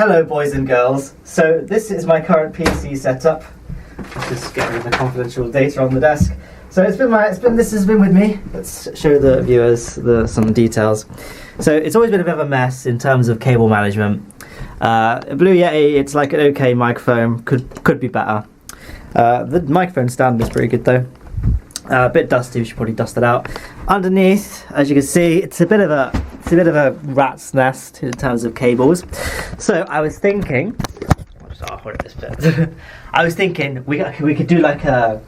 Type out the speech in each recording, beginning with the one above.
Hello boys and girls. So this is my current PC setup. Let's just get rid of the confidential data on the desk. So this has been with me. Let's show the viewers some details. So it's always been a bit of a mess in terms of cable management. Blue Yeti, it's like an okay microphone, could be better. The microphone stand is pretty good though. A bit dusty, we should probably dust it out. Underneath, as you can see, it's a bit of a rat's nest in terms of cables. So I was thinking, I'll hold this bit. I was thinking we could do like a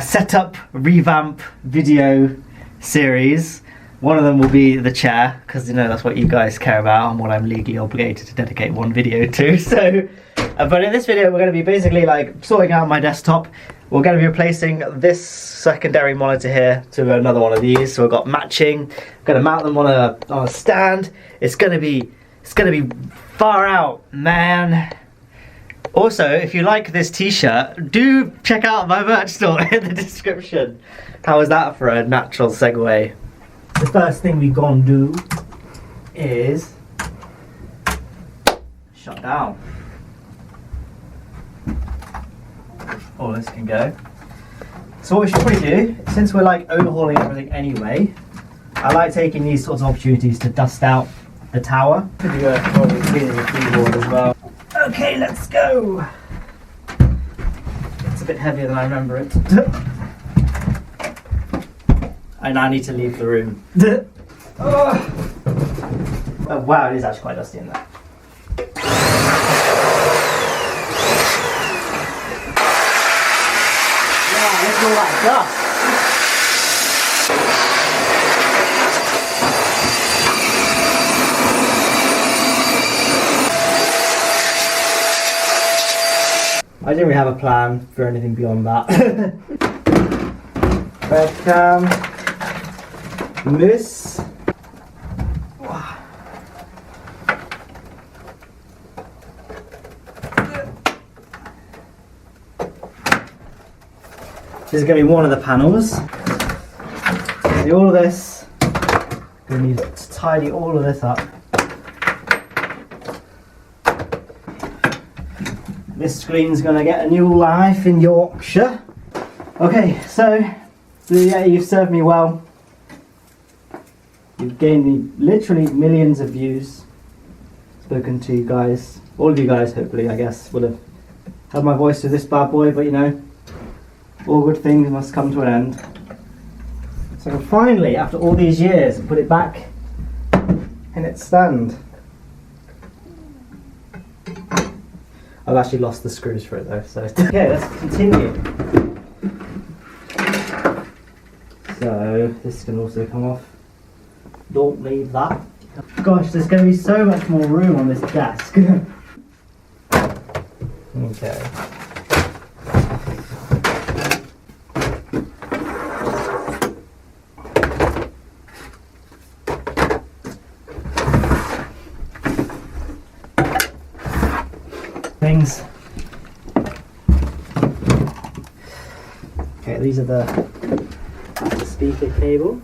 setup revamp video series. One of them will be the chair, because you know that's what you guys care about and what I'm legally obligated to dedicate one video to. So, but in this video we're going to be basically like sorting out my desktop. We're going to be replacing this secondary monitor here to another one of these. So we've got matching. I'm going to mount them on a stand. It's going to be far out, man. Also, if you like this t-shirt, do check out my merch store in the description. How was that for a natural segue? The first thing we gonna do is shut down. All this can go. So what we should probably do, since we're like overhauling everything anyway, I like taking these sorts of opportunities to dust out the tower. Could do a probably cleaning the keyboard as well. Okay, let's go. It's a bit hevier than I remember it. I now need to leave the room. Oh wow, it is actually quite dusty in there. Wow, look at all that dust. I didn't really have a plan for anything beyond that. Webcam. This. This is going to be one of the panels. See all of this. We need to tidy all of this up. This screen's going to get a new life in Yorkshire. Okay, so yeah, you've served me well. You've gained me literally millions of views. Spoken to you guys, all of you guys hopefully, I guess, will have had my voice to this bad boy, but you know, all good things must come to an end. So finally, after all these years, put it back in its stand. I've actually lost the screws for it though, so. Okay, let's continue. So, this can also come off. Don't leave that. Gosh, there's going to be so much more room on this desk. Okay. Things. Okay, these are the speaker cable.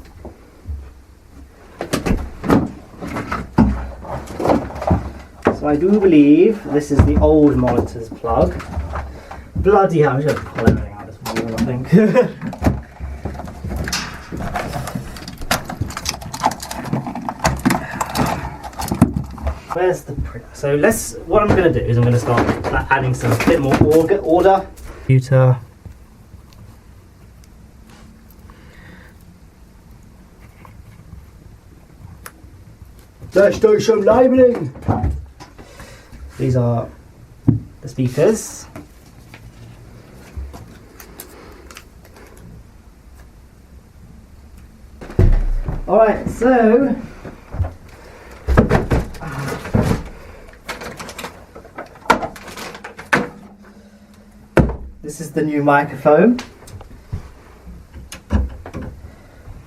So I do believe this is the old monitor's plug. Bloody hell, I'm just going to pull everything out this morning, I think. Where's the printer? So what I'm going to do is I'm going to start adding some bit more order. Computer. Let's do some labelling. These are the speakers. Alright, so this is the new microphone.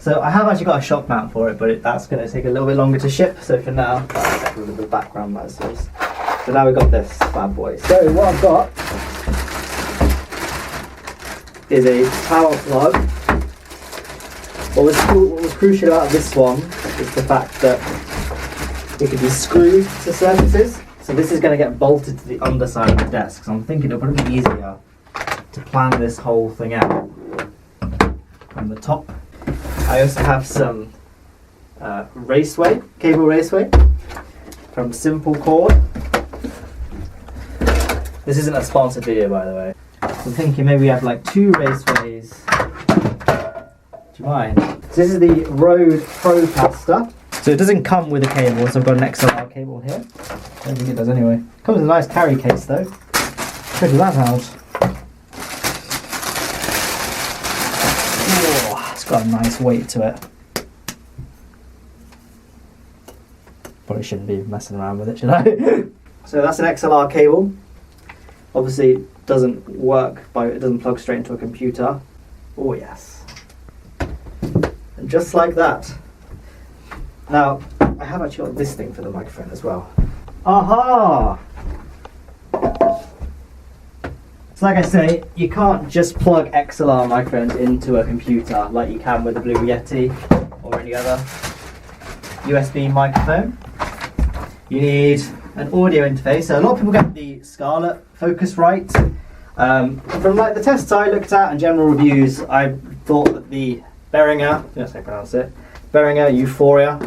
So I have actually got a shock mount for it, but that's going to take a little bit longer to ship. So for now, a little bit of background noise. So now we've got this bad boy. So what I've got is a power plug. What was crucial about this one is the fact that it could be screwed to surfaces. So this is going to get bolted to the underside of the desk. So I'm thinking it'll probably be easier to plan this whole thing out from the top. I also have some Raceway, cable Raceway from Simple Cord. This isn't a sponsored video, by the way. So I'm thinking maybe we have like 2 Raceways. Do you mind? So this is the Rode Procaster. So it doesn't come with a cable, so I've got an XLR cable here. I don't think it does anyway. Comes with a nice carry case though. Check that out. Oh, it's got a nice weight to it. Probably shouldn't be messing around with it, should I? So that's an XLR cable. Obviously it doesn't work it doesn't plug straight into a computer. Oh yes. And just like that. Now, I have actually got this thing for the microphone as well. Aha! So like I say, you can't just plug XLR microphones into a computer like you can with the Blue Yeti or any other USB microphone. You need an audio interface. So a lot of people get the Scarlett Focusrite. From like the tests I looked at and general reviews, I thought that the Behringer, that's how I pronounce it, Behringer U-PHORIA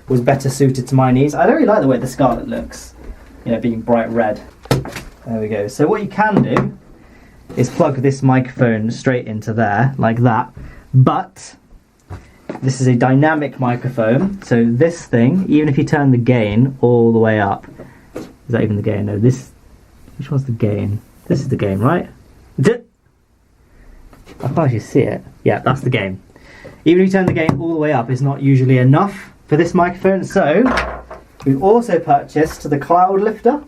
was better suited to my needs. I don't really like the way the Scarlett looks, you know, being bright red. There we go. So what you can do is plug this microphone straight into there, like that. But this is a dynamic microphone, so this thing, even if you turn the gain all the way up, is that even the gain? No, this, which one's the gain? This is the gain, right? I can't actually see it. Yeah, that's the gain. Even if you turn the gain all the way up, it's not usually enough for this microphone, so we've also purchased the Cloudlifter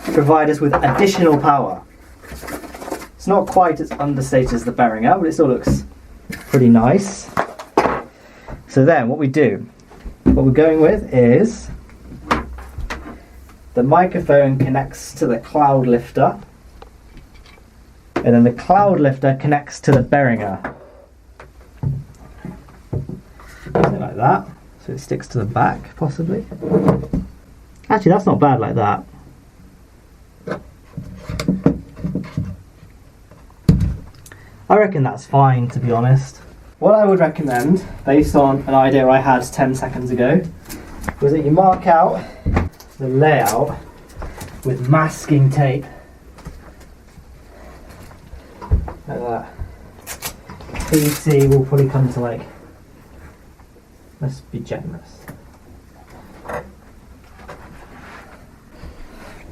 to provide us with additional power. It's not quite as understated as the Behringer, but it still looks pretty nice. So then what we're going with is the microphone connects to the Cloudlifter, and then the Cloudlifter connects to the Behringer. Something like that. So it sticks to the back, possibly. Actually, that's not bad like that. I reckon that's fine, to be honest. What I would recommend, based on an idea I had 10 seconds ago, was that you mark out the layout with masking tape. Like that. PC will probably come to like, let's be generous.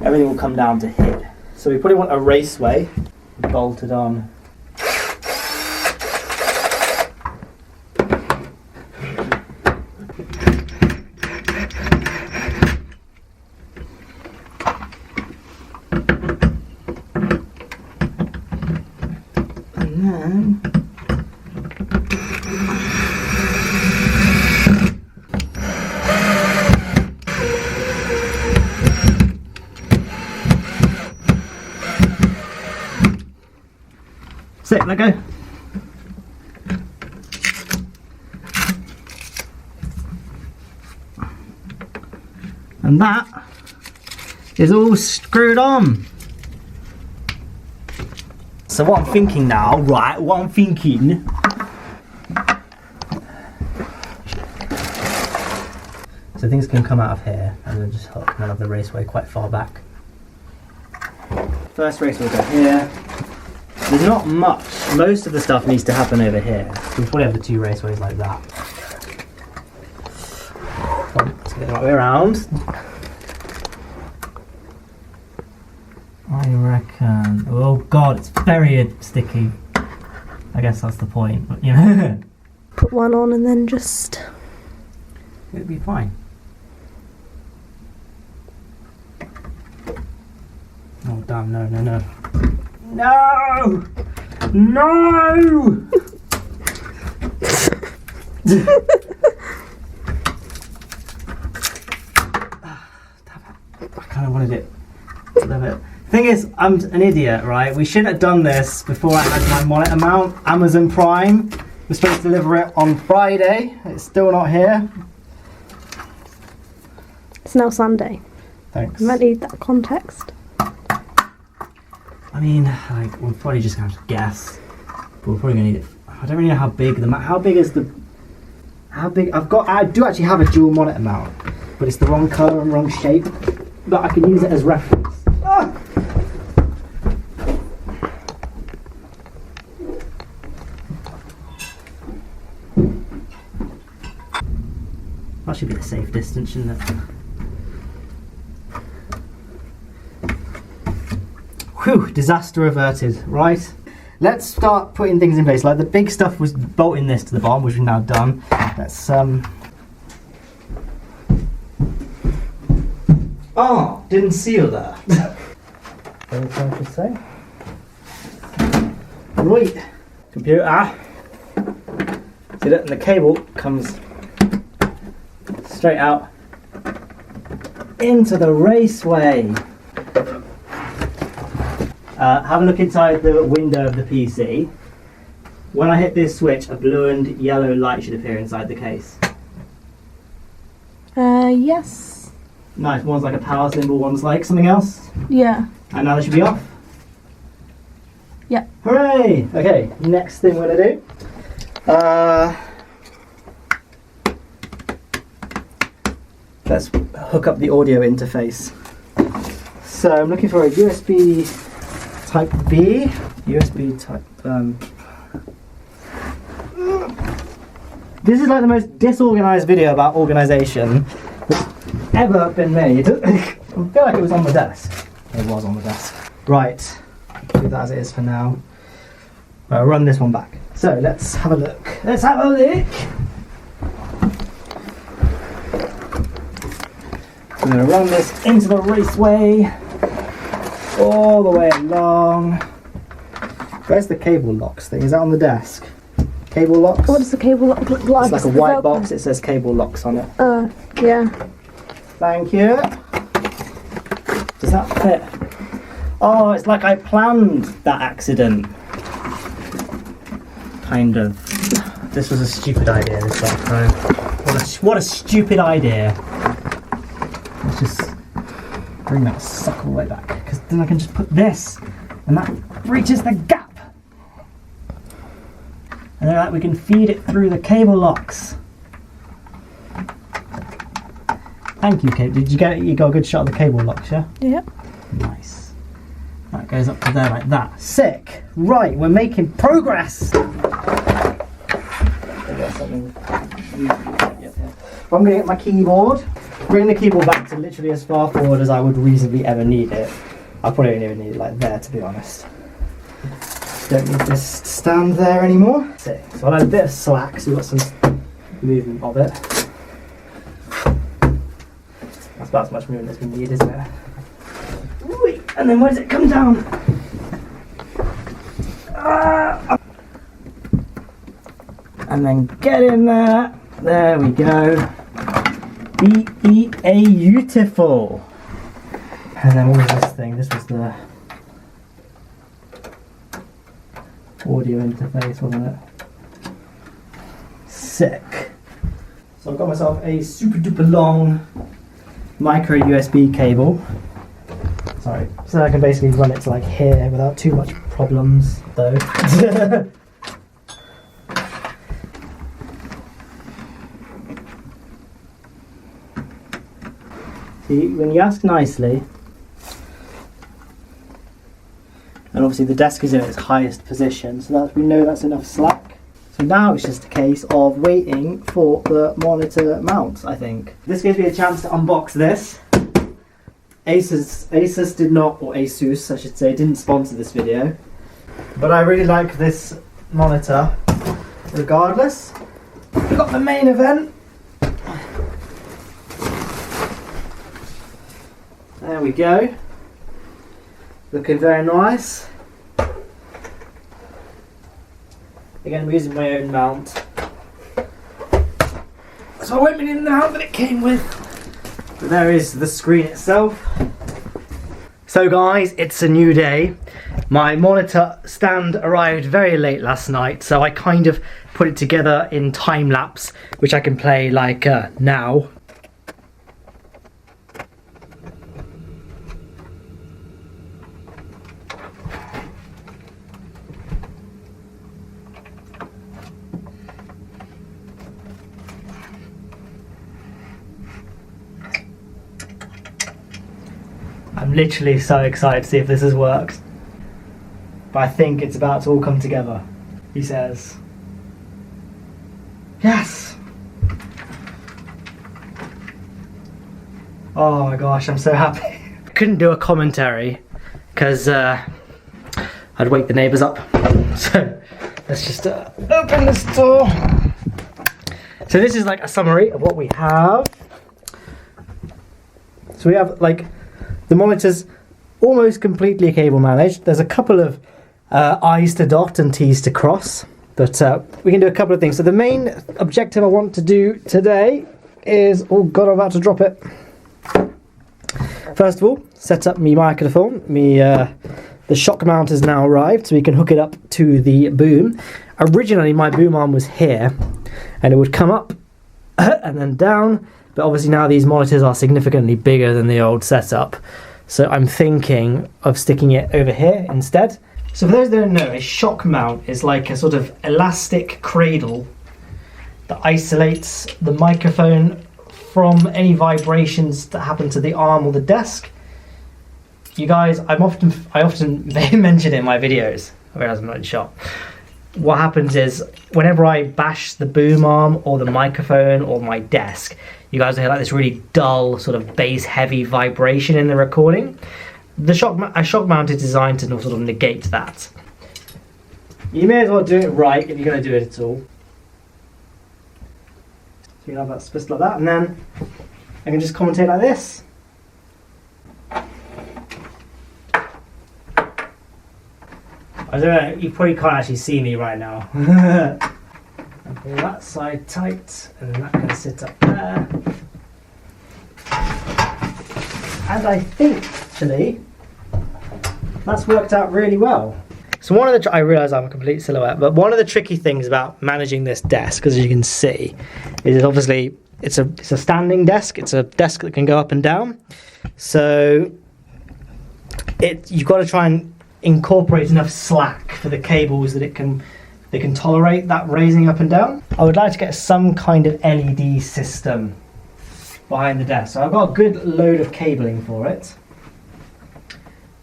Everything will come down to here. So we probably want a Raceway bolted on. And then sit, let go. And that is all screwed on. So what I'm thinking now, right, so things can come out of here and then just hook one of the Raceway quite far back. First Raceway will go here. There's not much. Most of the stuff needs to happen over here. We'll probably have the 2 Raceways like that. Let's get the right way around. I reckon. Oh god, it's very sticky. I guess that's the point, but you know. Put one on and then just. It'll be fine. Oh damn! No! No! No! No! I kind of wanted it. Love it. Thing is, I'm an idiot, right? We shouldn't have done this before I had my monitor mount. Amazon Prime was supposed to deliver it on Friday. It's still not here. It's now Sunday. Thanks. I might need that context. I mean, like, we're probably just gonna have to guess. But we're probably gonna need it. I don't really know how big how big is the... How big... I do actually have a dual monitor mount, but it's the wrong colour and wrong shape. But I can use it as reference. Ah! That should be a safe distance, shouldn't it? Whew, disaster averted. Right, let's start putting things in place. Like the big stuff was bolting this to the bottom, which we've now done. Let's Oh, didn't seal that. That's what I should say. Right, computer. See that? And the cable comes straight out into the Raceway. Have a look inside the window of the PC. When I hit this switch, a blue and yellow light should appear inside the case. Yes. Nice. One's like a power symbol, one's like something else. Yeah. And now they should be off. Yeah. Hooray! Okay, next thing we're gonna do. Let's hook up the audio interface. So I'm looking for a USB Type B, USB Type. This is like the most disorganized video about organization that's ever been made. I feel like it was on the desk. It was on the desk. Right, leave that as it is for now. I'll run this one back. So let's have a look. Let's have a look. I'm going to run this into the Raceway. All the way along. Where's the cable locks thing? Is that on the desk? Cable locks? What does the cable lock look like? It's like a white box, it says cable locks on it. Yeah. Thank you. Does that fit? Oh, it's like I planned that accident. Kind of. This was a stupid idea, this Velcro. What a stupid idea. Let's just bring that sucker all the way back, because then I can just put this, and that breaches the gap. And then like we can feed it through the cable locks. Thank you, Kate. Did you get it? You got a good shot of the cable locks, yeah? Yep. Nice. That goes up to there like that. Sick. Right, we're making progress. I'm going to get my keyboard. Bring the keyboard back to literally as far forward as I would reasonably ever need it. I probably don't even need it like there, to be honest. Don't need this to stand there anymore. So I'll add a bit of slack so we've got some movement of it. That's about as much movement as we need, isn't it? Whee! And then where does it come down? And then get in there. There we go. Beautiful. And then what was this thing? This was the audio interface, wasn't it? Sick. So I've got myself a super duper long micro USB cable. Sorry. So I can basically run it to like here without too much problems though. See, when you ask nicely, and obviously the desk is in its highest position, so that we know that's enough slack. So now it's just a case of waiting for the monitor mount, I think. This gives me a chance to unbox this. ASUS did not, or ASUS I should say, didn't sponsor this video. But I really like this monitor regardless. We've got the main event. There we go. Looking very nice. Again, we're using my own mount. So I won't be needing the mount that it came with. But there is the screen itself. So guys, it's a new day. My monitor stand arrived very late last night, so I kind of put it together in time lapse, which I can play like now. I'm literally so excited to see if this has worked. But I think it's about to all come together, he says. Yes! Oh my gosh, I'm so happy. I couldn't do a commentary because I'd wake the neighbours up. So let's just open this door. So this is like a summary of what we have. So we have like the monitors almost completely cable managed. There's a couple of I's to dot and T's to cross, but we can do a couple of things. So the main objective I want to do today is, oh god, I'm about to drop it. First of all, set up my microphone. The shock mount has now arrived, so we can hook it up to the boom. Originally my boom arm was here, and it would come up and then down, but obviously now these monitors are significantly bigger than the old setup, so I'm thinking of sticking it over here instead. So for those that don't know, a shock mount is like a sort of elastic cradle that isolates the microphone from any vibrations that happen to the arm or the desk. You guys, I often mention it in my videos, whereas I'm not in shot. What happens is, whenever I bash the boom arm or the microphone or my desk, you guys will hear like this really dull, sort of bass heavy vibration in the recording. A shock mount is designed to sort of negate that. You may as well do it right if you're going to do it at all. So you have that split like that, and then I can just commentate like this. I don't know, you probably can't actually see me right now. Pull that side tight, and then that can sit up there. And I think, actually, that's worked out really well. So one of the, I realise I'm a complete silhouette, but one of the tricky things about managing this desk, as you can see, is obviously it's a standing desk. It's a desk that can go up and down. So you've got to try and incorporate enough slack for the cables that they can tolerate that raising up and down. I would like to get some kind of LED system behind the desk. So I've got a good load of cabling for it,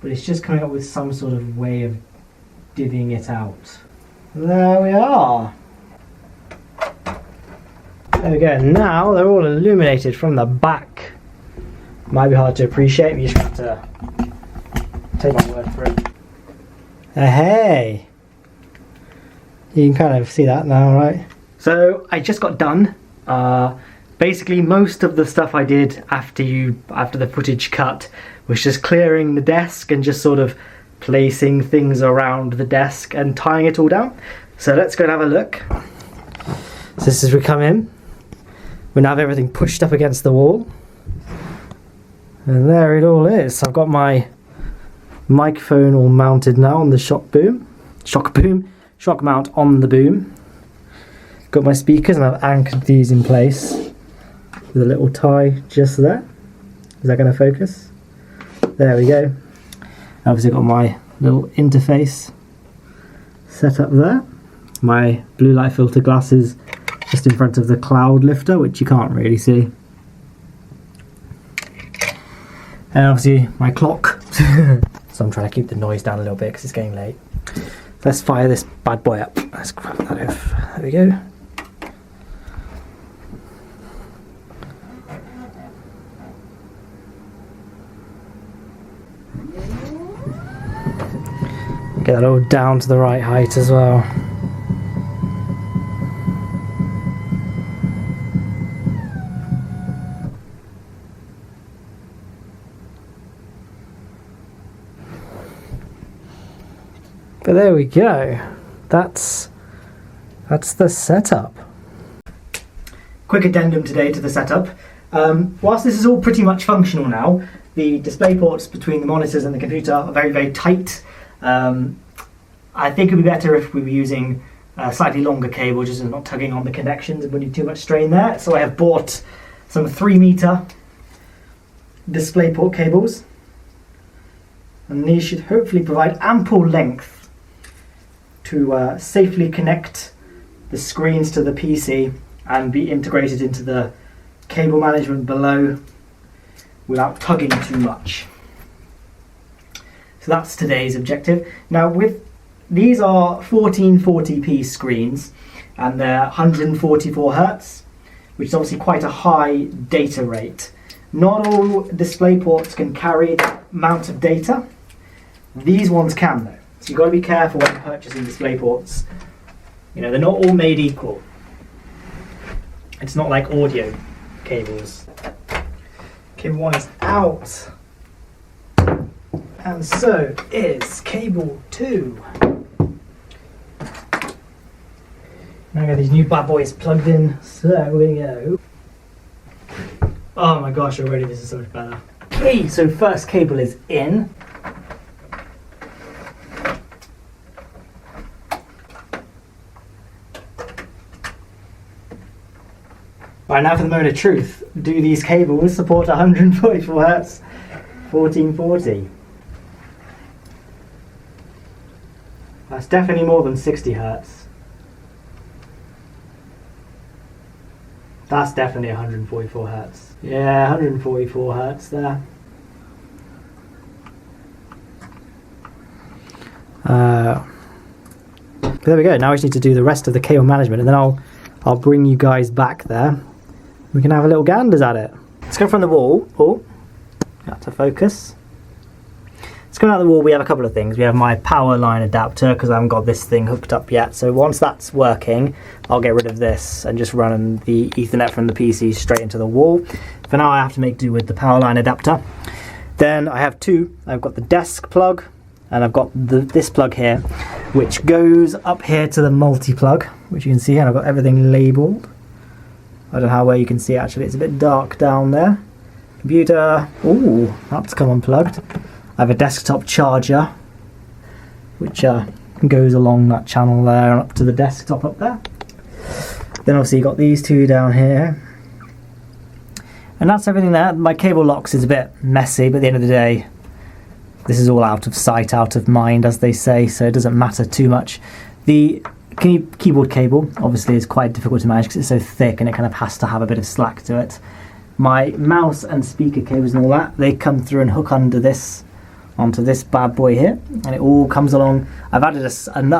but it's just coming up with some sort of way of divvying it out. There we are. There we go. Now they're all illuminated from the back. Might be hard to appreciate, but you just have to take my word for it. Hey! You can kind of see that now, right? So I just got done. Basically, most of the stuff I did after the footage cut was just clearing the desk and just sort of placing things around the desk and tying it all down. So let's go and have a look. So this is as we come in. We now have everything pushed up against the wall. And there it all is. So I've got my microphone all mounted now on the shock mount on the boom. Got my speakers, and I've anchored these in place with a little tie just there. Is that going to focus? There we go. Obviously got my little interface set up there. My blue light filter glasses just in front of the Cloudlifter, which you can't really see. And obviously my clock. So I'm trying to keep the noise down a little bit because it's getting late. Let's fire this bad boy up. Let's grab that off. There we go. Get that all down to the right height as well. But there we go. That's the setup. Quick addendum today to the setup. Whilst this is all pretty much functional now, the display ports between the monitors and the computer are very, very tight. I think it would be better if we were using a slightly longer cable, just not tugging on the connections and putting too much strain there. So I have bought some 3-meter Displayport cables, and these should hopefully provide ample length to safely connect the screens to the PC and be integrated into the cable management below without tugging too much. So that's today's objective. Now with these are 1440p screens and they're 144 Hz, which is obviously quite a high data rate. Not all display ports can carry that amount of data. These ones can though. So you've got to be careful when purchasing display ports. You know, they're not all made equal. It's not like audio cables. Cable 1 is out. And so is cable 2. Now I got these new bad boys plugged in. So we go. Oh my gosh, already this is so much better. Okay, so first cable is in. Right, now for the moment of truth. Do these cables support 144 Hz 1440? That's definitely more than 60 Hz. That's definitely 144 Hz. Yeah, 144 Hz there. There we go. Now I just need to do the rest of the cable management, and then I'll bring you guys back there. We can have a little ganders at it. Let's go from the wall. Oh, got to focus. Let's go out the wall. We have a couple of things. We have my power line adapter because I haven't got this thing hooked up yet. So once that's working, I'll get rid of this and just run the Ethernet from the PC straight into the wall. For now, I have to make do with the power line adapter. Then I have two. I've got the desk plug and I've got this plug here, which goes up here to the multi-plug, which you can see, and I've got everything labelled. I don't know how well you can see actually, it's a bit dark down there. Computer, ooh, that's come unplugged. I have a desktop charger, which goes along that channel there and up to the desktop up there. Then obviously you've got these two down here. And that's everything there. My cable locks is a bit messy, but at the end of the day, this is all out of sight, out of mind, as they say, so it doesn't matter too much. The keyboard cable obviously is quite difficult to manage because it's so thick and it kind of has to have a bit of slack to it. My mouse and speaker cables and all that, they come through and hook under this, onto this bad boy here, and it all comes along. I've added a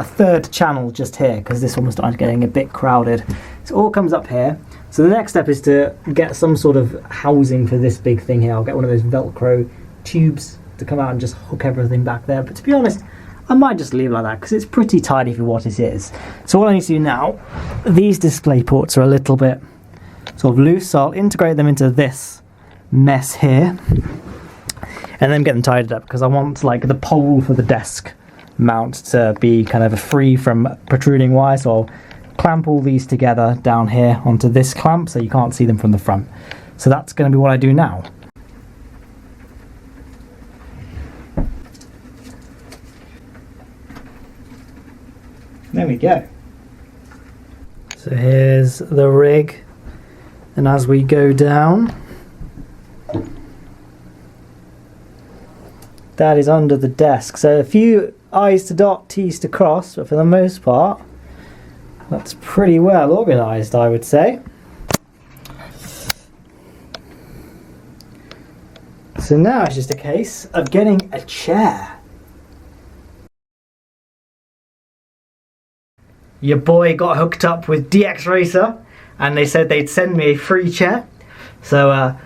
third channel just here because this one was starting getting a bit crowded. So it all comes up here. So the next step is to get some sort of housing for this big thing here. I'll get one of those Velcro tubes to come out and just hook everything back there. But to be honest, I might just leave it like that because it's pretty tidy for what it is. So all I need to do now, these display ports are a little bit sort of loose, so I'll integrate them into this mess here and then get them tidied up because I want like the pole for the desk mount to be kind of free from protruding wire, so I'll clamp all these together down here onto this clamp so you can't see them from the front. So that's going to be what I do now. There we go. So here's the rig, and as we go down, that is under the desk. So a few I's to dot, T's to cross, but for the most part, that's pretty well organised, I would say. So now it's just a case of getting a chair. Your boy got hooked up with DX Racer and they said they'd send me a free chair. So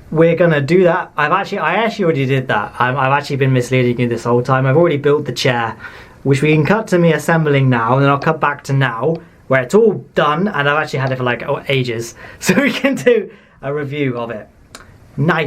we're gonna do that. I actually already did that. I've actually been misleading you this whole time. I've already built the chair, which we can cut to me assembling now, and then I'll cut back to now, where it's all done, and I've actually had it for like ages. So we can do a review of it. Nice.